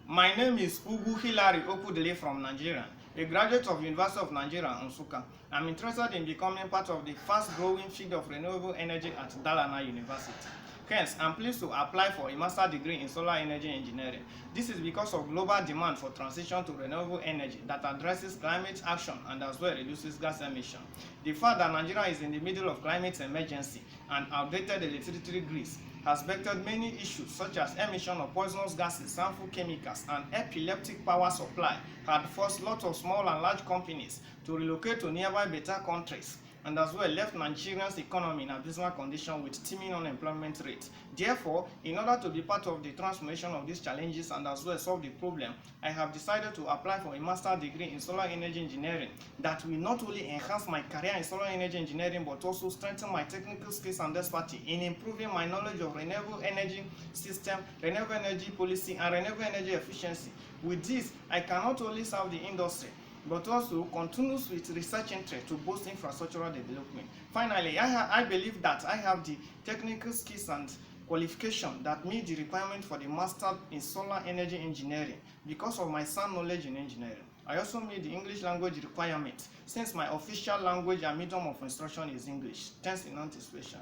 My name is Ugu Hilary Okudele from Nigeria, a graduate of University of Nigeria, Nsukka. I'm interested in becoming part of the fast-growing field of renewable energy at Dalana University. Hence, I'm pleased to apply for a master's degree in solar energy engineering. This is because of global demand for transition to renewable energy that addresses climate action and as well reduces gas emission. The fact that Nigeria is in the middle of climate emergency and outdated electricity grids has vectored many issues such as emission of poisonous gases, harmful chemicals, and epileptic power supply had forced lots of small and large companies to relocate to nearby better countries and as well left Nigeria's economy in abysmal condition with teeming unemployment rate. Therefore, in order to be part of the transformation of these challenges and as well solve the problem, I have decided to apply for a master's degree in solar energy engineering that will not only enhance my career in solar energy engineering but also strengthen my technical skills and expertise in improving my knowledge of renewable energy system, renewable energy policy, and renewable energy efficiency. With this, I can not only serve the industry but also continues with research interest to boost infrastructural development. Finally, I believe that I have the technical skills and qualification that meet the requirement for the master in solar energy engineering because of my sound knowledge in engineering. I also meet the English language requirement since my official language and medium of instruction is English. Thanks in anticipation.